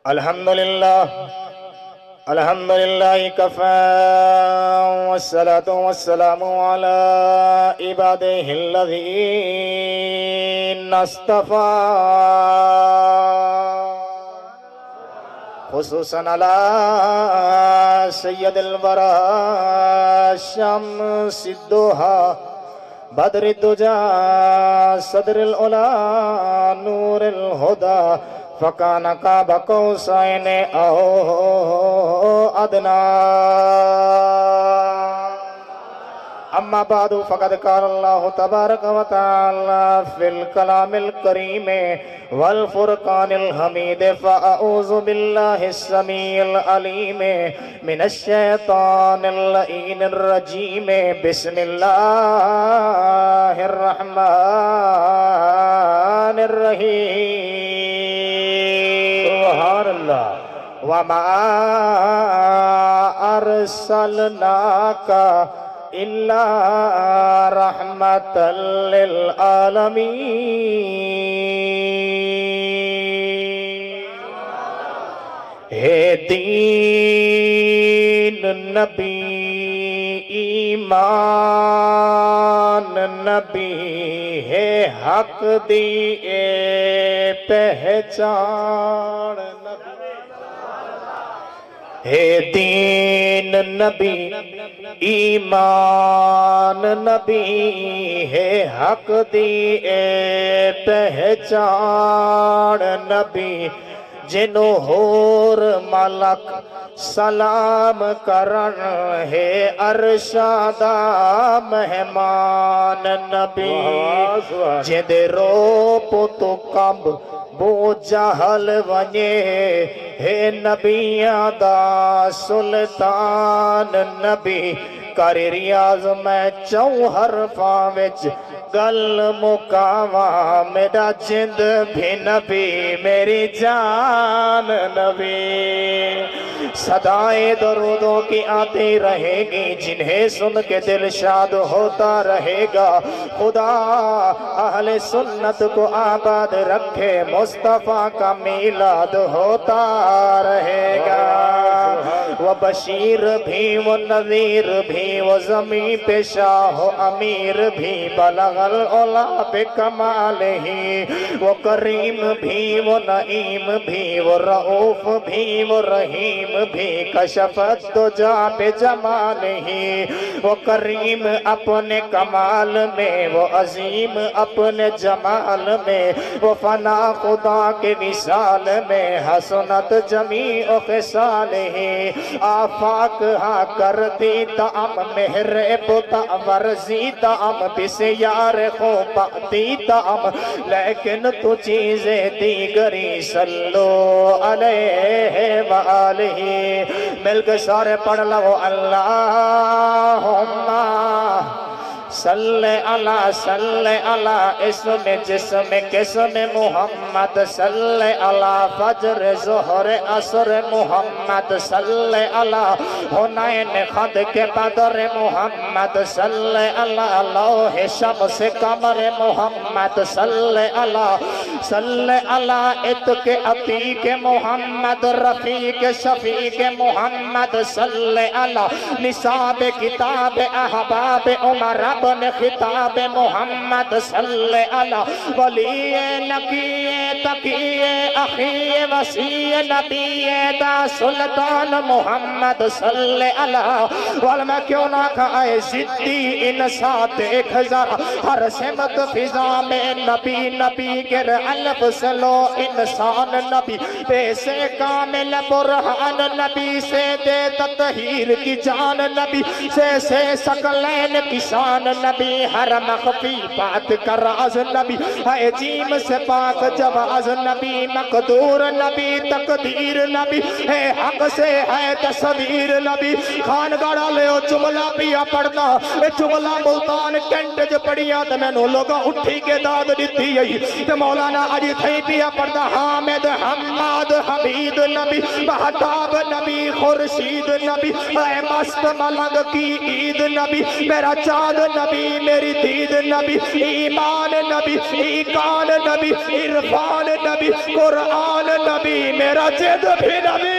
الحمدللہ کفا والصلاة والسلام علی عبادہ الذین اصطفیٰ خصوصاً علی سید الورى شمس الدوحہ بدر الدجا صدر العلا نور الہدا فکان قاب قوسین او ادنا اما بعد فقد قال اللہ تبارک و تعالی فی الکلام الکریم والفرقان الحمید فاعوذ باللہ السمیع العلیم من الشیطان اللعین الرجیم بسم اللہ الرحمن الرحیم سبحان اللہ وما ارسلناک إلا رحمة للعالمين ہے دین نبی ایمان نبی ہے حق دی پہچان ہے دین نبی ایمان نبی ہے حق دی پہچان نبی جنو ہور ملک سلام کرن ہے ارشادہ مہمان نبی جد روپ تو کمب بو جہل ونye ہے نبیاں دا سلطان نبی کر ریاض میں چوہر فاوچ گل مکاواں میرا جند بھی نبی میری جان نبی صدائے درودوں کی آتی رہے گی جنہیں سن کے دل شاد ہوتا رہے گا خدا اہل سنت کو آباد رکھے مصطفیٰ کا میلاد ہوتا رہے گا وہ بشیر بھی وہ نذیر بھی وہ زمین پہ شاہ و امیر بھی بلغ العلا بکمال ہی وہ کریم بھی وہ نعیم بھی وہ رعوف بھی وہ رحیم بھی کشفت دجا پہ جمال ہی وہ کریم اپنے کمال میں وہ عظیم اپنے جمال میں وہ فنا خدا کے وصال میں حسنت جمیع خصال ہی آفاق ہاں کرتی تام محرب ورزی تام بسیار خوباتی تام لیکن تو چیزیں دیگری صلو علیہ وآلہ مل کے سارے پڑھ لو اللہم صلی اللہ اسم جسم قسم محمد صلی اللہ فجر ظہر عصر محمد صلی اللہ حنین خد کے بدر محمد صلی اللہ لوح شمس قمر محمد صلی اللہ اتق عتیق محمد رفیق شفیق محمد صلی اللہ نصاب کتاب احباب عمر ابن خطاب محمد صلی اللہ ولی نقی تقی اخی وسیع نبی دا سلطان محمد صلی اللہ والمہ کیوں نہ کھائے زدی انسات ایک ہزار ہر سمت فضا میں نبی نبی گر علف سلو انسان نبی پیسے کامل برحان نبی سے دے تطہیر کی جان نبی سے سکلین کی شان نبی ہر مخفی بات کا راز نبی ہے جیم سے پاک جواز نبی مقدور نبی تقدیر نبی ہے حق سے ہے تصویر نبی خان گاڑا لے او جملہ پیا پڑھنا جملہ ملتان کینٹ جو پڑھیا تو میں نو لوگا اٹھی کے داد دیتی ہے مولانا عجی تھئی پیا پڑھنا حامد حماد حمید نبی بہتاب نبی خورشید نبی اے مست ملنگ کی عید نبی میرا چاند نبی نبی میری دید نبی ایمان نبی ایقان نبی عرفان نبی قرآن نبی میرا جد بھی نبی